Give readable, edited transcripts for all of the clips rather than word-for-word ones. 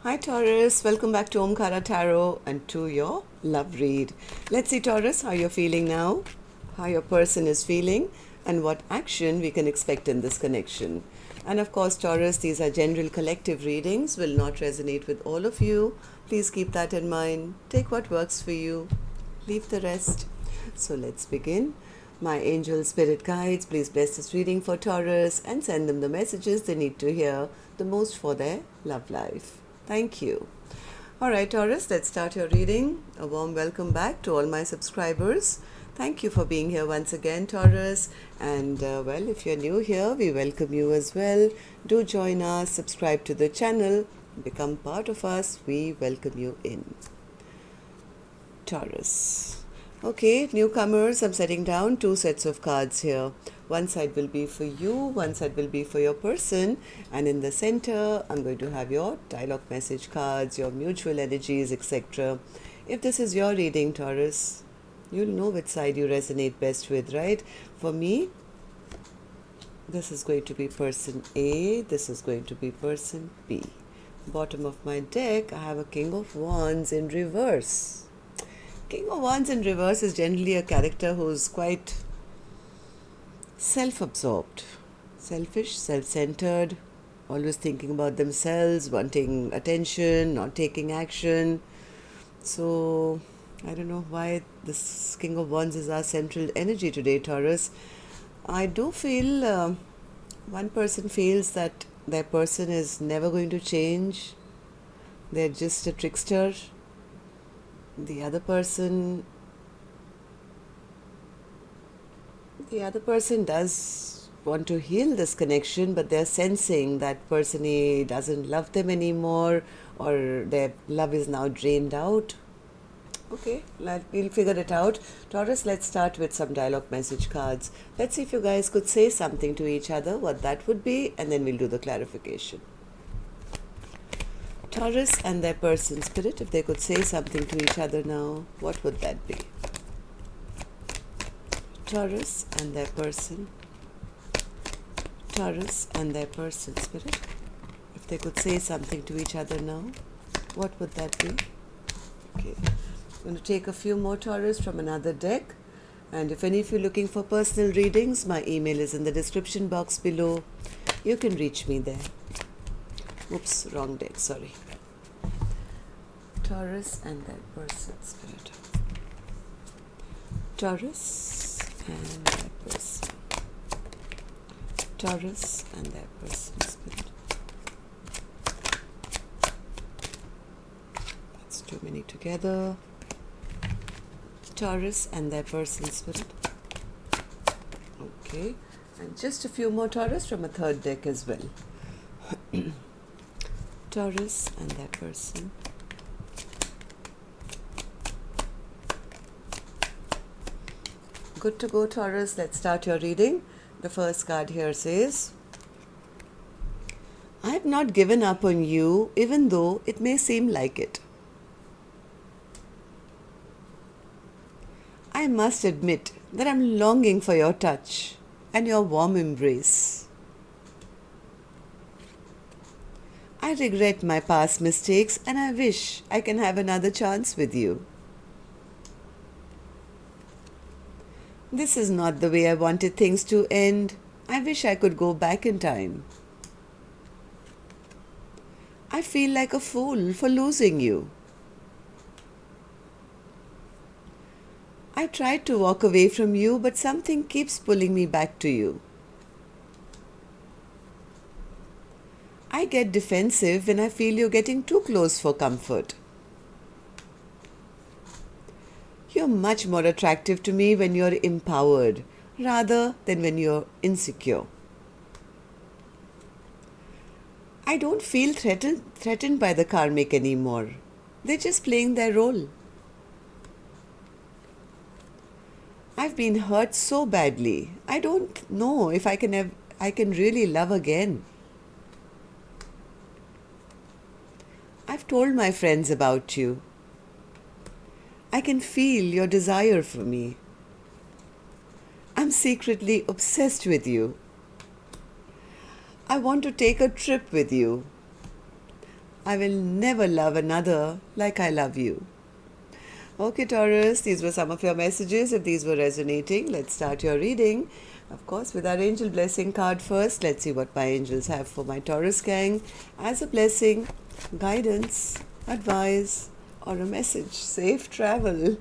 Hi Taurus, welcome back to Omkaratarot and to your love read. Let's see Taurus, how you're feeling now, how your person is feeling and what action we can expect in this connection. And of course Taurus, these are general collective readings, will not resonate with all of you. Please keep that in mind. Take what works for you, leave the rest. So let's begin. My angel spirit guides, please bless this reading for Taurus and send them the messages they need to hear the most for their love life. Thank you. All right, Taurus, let's start your reading. A warm welcome back to all my subscribers. Thank you for being here once again, Taurus. And well, if you're new here, we welcome you as well. Do join us, subscribe to the channel, become part of us. We welcome you in. Taurus. Okay, newcomers, I'm setting down 2 sets of cards here. One side will be for you, one side will be for your person, and in the center, I'm going to have your dialogue message cards, your mutual energies, etc. If this is your reading, Taurus, you'll know which side you resonate best with, right? For me, this is going to be person A, this is going to be person B. Bottom of my deck, I have a King of Wands in reverse. King of Wands in reverse is generally a character who's quite self-absorbed, selfish, self-centered, always thinking about themselves, wanting attention, not taking action. So, I don't know why this King of Wands is our central energy today, Taurus. I do feel one person feels that their person is never going to change. They're just a trickster. The other person does want to heal this connection, but they're sensing that person A doesn't love them anymore, or their love is now drained out. Okay, we'll figure it out. Taurus, let's start with some dialogue message cards. Let's see if you guys could say something to each other, what that would be, and then we'll do the clarification. Taurus and their person spirit, if they could say something to each other now, what would that be? Taurus and their person. Taurus and their person spirit, if they could say something to each other now, what would that be? Okay, I'm going to take a few more Taurus from another deck. And if any of you are looking for personal readings, my email is in the description box below. You can reach me there. Oops, wrong deck, sorry. Taurus and their person spirit. Taurus and their person. Taurus and their person spirit. That's too many together. Taurus and their person spirit. Okay, and just a few more Taurus from a third deck as well. Taurus and their person. Good to go, Taurus. Let's start your reading. The first card here says, I have not given up on you, even though it may seem like it. I must admit that I'm longing for your touch and your warm embrace. I regret my past mistakes and I wish I can have another chance with you. This is not the way I wanted things to end. I wish I could go back in time. I feel like a fool for losing you. I tried to walk away from you, but something keeps pulling me back to you. I get defensive when I feel you're getting too close for comfort. You're much more attractive to me when you're empowered, rather than when you're insecure. I don't feel threatened by the karmic anymore. They're just playing their role. I've been hurt so badly. I don't know if I can really love again. I've told my friends about you. I can feel your desire for me. I'm secretly obsessed with you. I want to take a trip with you. I will never love another like I love you. Okay, Taurus, these were some of your messages. If these were resonating, let's start your reading. Of course, with our angel blessing card first. Let's see what my angels have for my Taurus gang as a blessing, guidance, advice, or a message. Safe travel.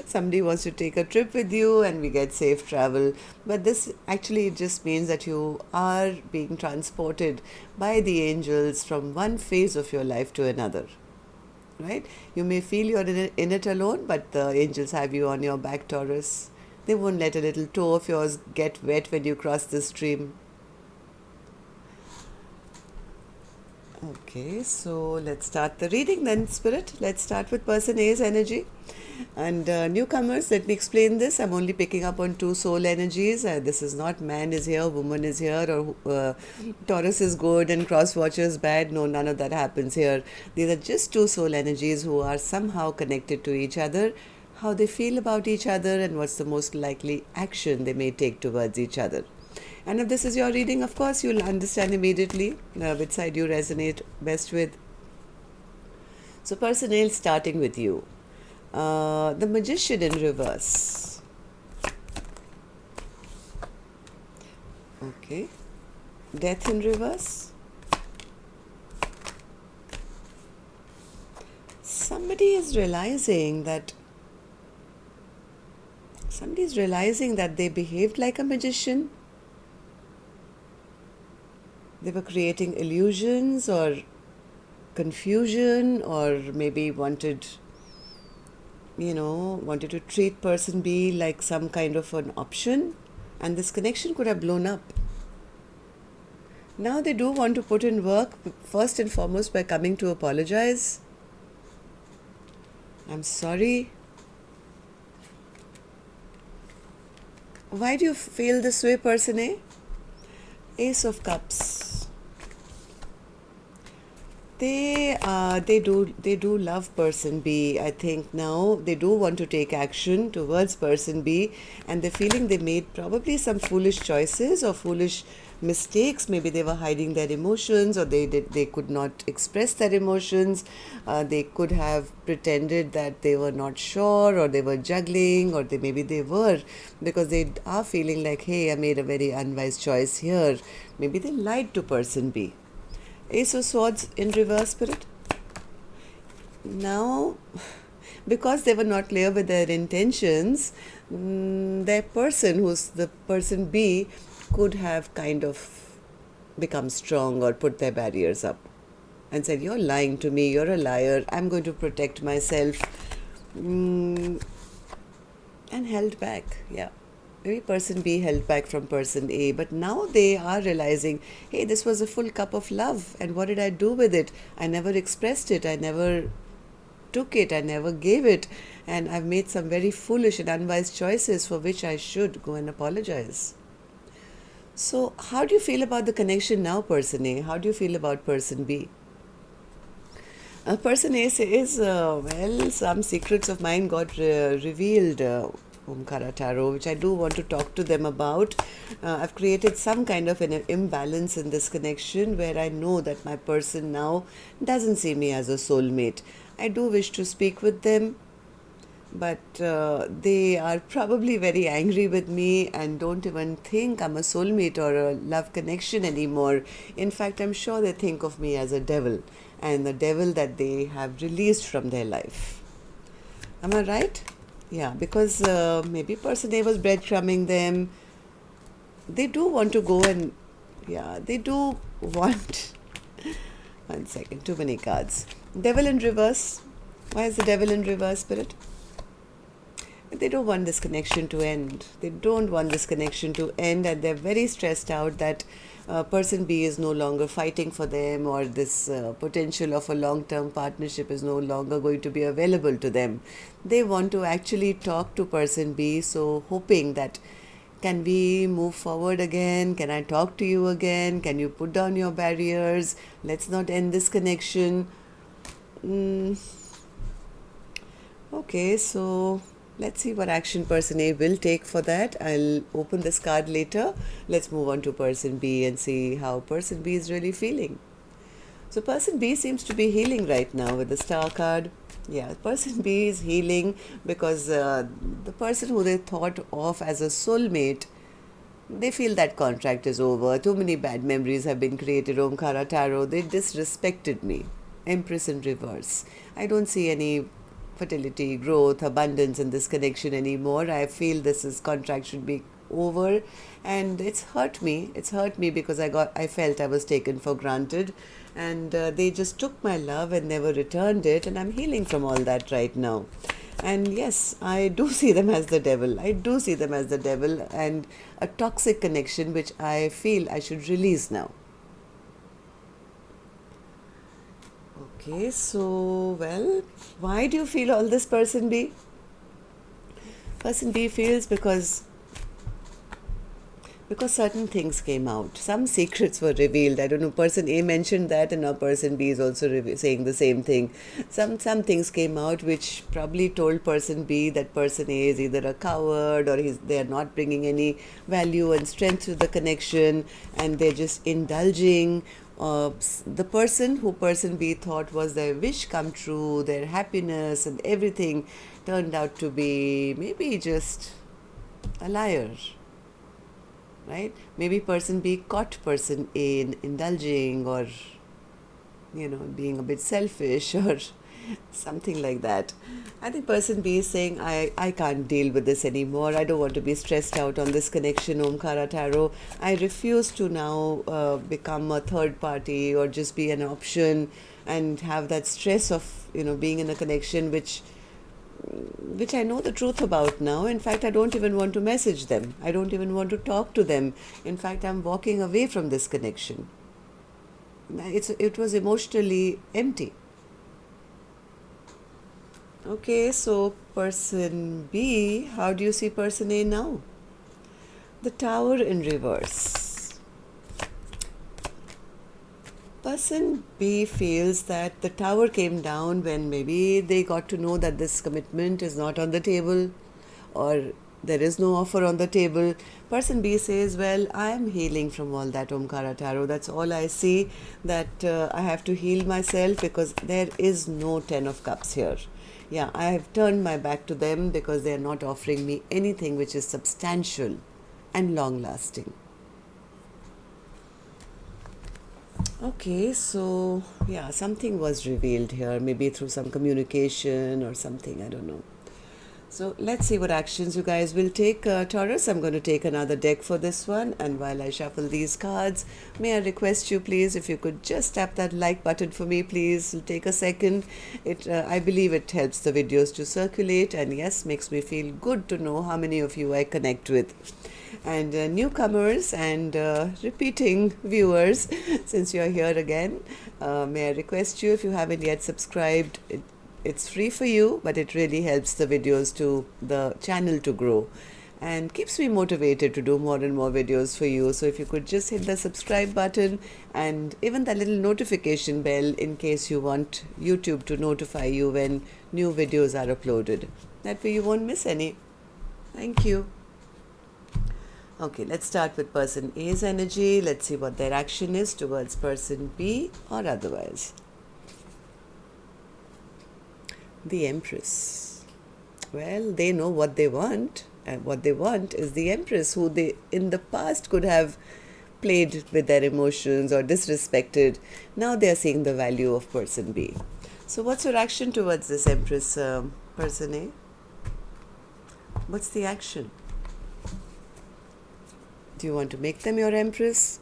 Somebody wants to take a trip with you and we get safe travel. But this actually just means that you are being transported by the angels from one phase of your life to another. Right? You may feel you're in it alone, but the angels have you on your back, Taurus. They won't let a little toe of yours get wet when you cross the stream. Okay, so let's start the reading then, Spirit. Let's start with Person A's energy. And newcomers, let me explain this. I'm only picking up on two soul energies. This is not man is here, woman is here, or Taurus is good and cross watcher is bad. No, none of that happens here. These are just two soul energies who are somehow connected to each other, how they feel about each other, and what's the most likely action they may take towards each other. And if this is your reading, of course, you'll understand immediately which side you resonate best with. So, Person A, starting with you. The Magician in reverse. Okay. Death in reverse. Somebody is realizing that they behaved like a magician. They were creating illusions or confusion, or maybe wanted to treat Person B like some kind of an option, and this connection could have blown up. Now they do want to put in work, first and foremost by coming to apologize. I'm sorry. Why do you feel this way, Person A? Ace of Cups. They do love Person B. I think now they do want to take action towards Person B, and they're feeling they made probably some foolish choices or foolish mistakes. Maybe they were hiding their emotions, or they could not express their emotions. They could have pretended that they were not sure, or they were juggling, or maybe they were, because they are feeling like, hey, I made a very unwise choice here. Maybe they lied to Person B. Ace of Swords in reverse, Spirit. Now, because they were not clear with their intentions, their person, who's the Person B, could have kind of become strong or put their barriers up and said, you're lying to me, you're a liar, I'm going to protect myself, and held back. Yeah. Maybe Person B held back from Person A, but now they are realizing, hey, this was a full cup of love, and what did I do with it? I never expressed it, I never took it, I never gave it, and I've made some very foolish and unwise choices for which I should go and apologize. So how do you feel about the connection now, Person A? How do you feel about Person B? Person A says, some secrets of mine got revealed, Omkaratarot, which I do want to talk to them about. I've created some kind of an imbalance in this connection where I know that my person now doesn't see me as a soulmate. I do wish to speak with them, but they are probably very angry with me and don't even think I'm a soulmate or a love connection anymore. In fact, I'm sure they think of me as a devil, and the devil that they have released from their life. Am I right? Yeah, because maybe Person A was breadcrumbing them. They do want to go and, they do want... One second, too many cards. Devil in reverse. Why is the devil in reverse, Spirit? They don't want this connection to end. They don't want this connection to end, and they're very stressed out that Person B is no longer fighting for them, or this potential of a long-term partnership is no longer going to be available to them. They want to actually talk to Person B, so hoping that, can we move forward again? Can I talk to you again? Can you put down your barriers? Let's not end this connection. Okay, so let's see what action Person A will take for that. I'll open this card later. Let's move on to Person B and see how Person B is really feeling. So person B seems to be healing right now with the star card. Yeah, person B is healing because the person who they thought of as a soulmate, they feel that contract is over. Too many bad memories have been created. Omkaratarot, they disrespected me. Empress in reverse. I don't see any fertility, growth, abundance in this connection anymore. I feel this contract should be over, and it's hurt me. It's hurt me because I felt I was taken for granted, and they just took my love and never returned it, and I'm healing from all that right now. And yes, I do see them as the devil. I do see them as the devil and a toxic connection which I feel I should release now. Okay, so, well, why do you feel all this, person B? Person B feels because certain things came out. Some secrets were revealed. I don't know, person A mentioned that, and now person B is also saying the same thing. Some things came out which probably told person B that person A is either a coward, or they are not bringing any value and strength to the connection, and they're just indulging. The person who person B thought was their wish come true, their happiness and everything, turned out to be maybe just a liar. Right? Maybe person B caught person A in indulging, or, being a bit selfish, or something like that. I think person B is saying, I can't deal with this anymore. I don't want to be stressed out on this connection, Omkaratarot. I refuse to now become a third party or just be an option and have that stress of, being in a connection which I know the truth about now. In fact, I don't even want to message them. I don't even want to talk to them. In fact, I'm walking away from this connection. It was emotionally empty. Okay, so person B, how do you see person A now? The Tower in reverse. Person B feels that the Tower came down when maybe they got to know that this commitment is not on the table, or there is no offer on the table. Person B says, well, I am healing from all that, Omkaratarot. That's all I see, that I have to heal myself because there is no 10 of Cups here. Yeah, I have turned my back to them because they are not offering me anything which is substantial and long-lasting. Okay, so yeah, something was revealed here, maybe through some communication or something, I don't know. So let's see what actions you guys will take. Taurus, I'm going to take another deck for this one, and while I shuffle these cards, may I request you please, if you could just tap that like button for me, please. It'll take a second. I believe it helps the videos to circulate, and yes, makes me feel good to know how many of you I connect with. And newcomers and repeating viewers, since you're here again, may I request you, if you haven't yet subscribed, it's free for you, but it really helps the videos the channel to grow and keeps me motivated to do more and more videos for you. So if you could just hit the subscribe button and even the little notification bell in case you want YouTube to notify you when new videos are uploaded. That way you won't miss any. Thank you. Okay, let's start with person A's energy. Let's see what their action is towards person B or otherwise. The Empress. Well, they know what they want, and what they want is the Empress, who they in the past could have played with their emotions or disrespected. Now they are seeing the value of person B. So what's your action towards this Empress, person A? What's the action? Do you want to make them your Empress?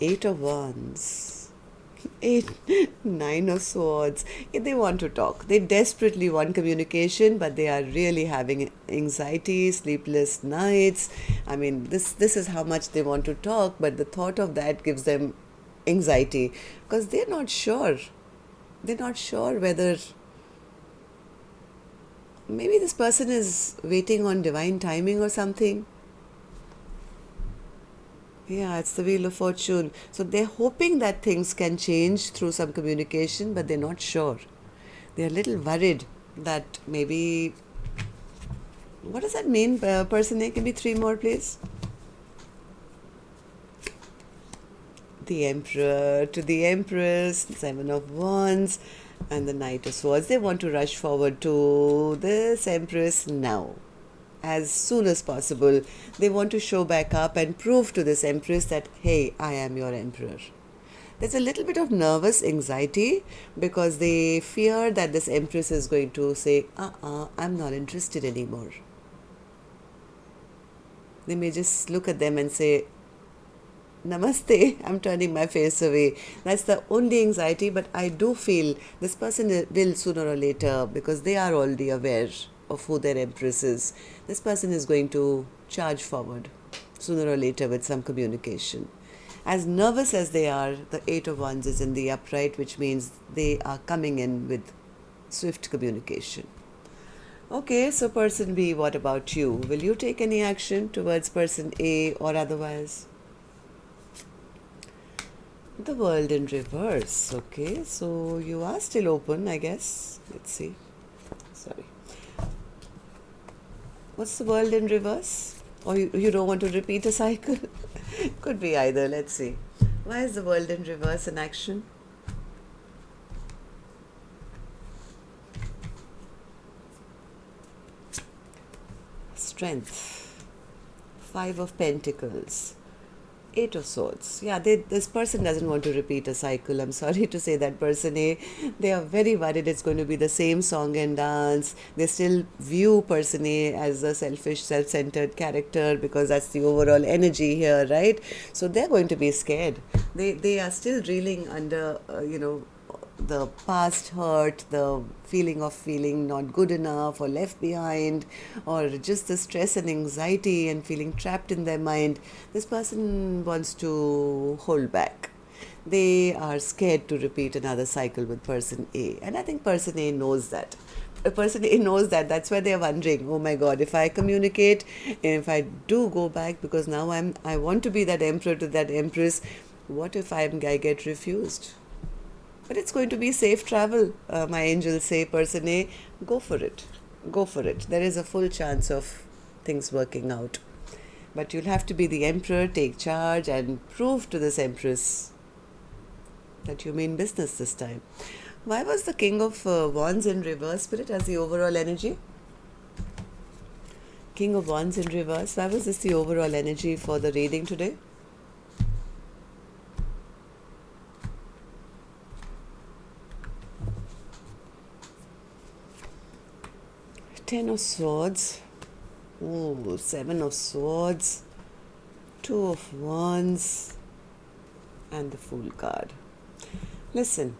8 of Wands. 9 of Swords. They want to talk. They desperately want communication, but they are really having anxiety, sleepless nights. I mean, this is how much they want to talk, but the thought of that gives them anxiety because they're not sure. They're not sure whether maybe this person is waiting on divine timing or something. Yeah, it's the Wheel of Fortune. So they're hoping that things can change through some communication, but they're not sure. They're a little worried that maybe... What does that mean, person A? Give me 3 more, please. The Emperor to the Empress, Seven of Wands, and the Knight of Swords. They want to rush forward to this Empress now, as soon as possible. They want to show back up and prove to this Empress that, hey, I am your Emperor. There's a little bit of nervous anxiety because they fear that this Empress is going to say, I'm not interested anymore. They may just look at them and say, Namaste, I'm turning my face away. That's the only anxiety, but I do feel this person will sooner or later, because they are already aware of who their Empress is. This person is going to charge forward sooner or later with some communication. As nervous as they are, the Eight of Wands is in the upright, which means they are coming in with swift communication. Okay, so person B, what about you? Will you take any action towards person A or otherwise? The World in reverse. Okay, so you are still open, I guess. Let's see. Sorry. What's the World in reverse? Or you don't want to repeat a cycle? Could be either. Let's see. Why is the World in reverse in action? Strength. Five of Pentacles. Eight of Swords. Yeah, this person doesn't want to repeat a cycle. I'm sorry to say that, person A. They are very worried it's going to be the same song and dance. They still view person A as a selfish, self-centered character because that's the overall energy here, right? So they're going to be scared. They are still reeling under, the past hurt, the feeling of feeling not good enough or left behind, or just the stress and anxiety and feeling trapped in their mind. This person wants to hold back. They are scared to repeat another cycle with person A, and I think person A knows that. Person A knows that. That's why they are wondering, oh my God, if I communicate, and if I do go back, because now I want to be that emperor to that empress, what if I get refused? But it's going to be safe travel. My angels say, person A, go for it. Go for it. There is a full chance of things working out. But you'll have to be the emperor, take charge, and prove to this empress that you mean business this time. Why was the King of Wands in reverse, Spirit, as the overall energy? King of Wands in reverse. Why was this the overall energy for the reading today? Ten of Swords, oh, Seven of Swords, Two of Wands, and the Fool card. Listen,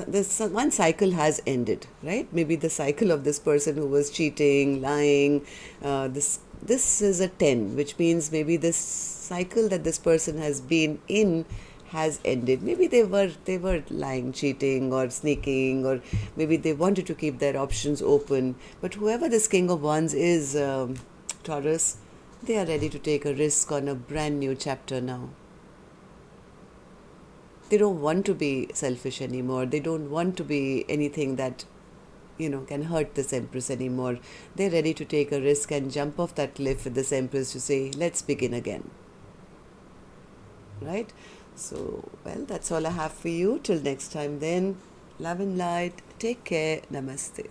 this one cycle has ended, right? Maybe the cycle of this person who was cheating, lying. This is a 10, which means maybe this cycle that this person has been in has ended. Maybe they were lying, cheating, or sneaking, or maybe they wanted to keep their options open. But whoever this King of Wands is, Taurus, they are ready to take a risk on a brand new chapter now. They don't want to be selfish anymore. They don't want to be anything that, can hurt this empress anymore. They're ready to take a risk and jump off that cliff with this empress to say, let's begin again. Right? So, well, that's all I have for you. Till next time then, love and light. Take care. Namaste.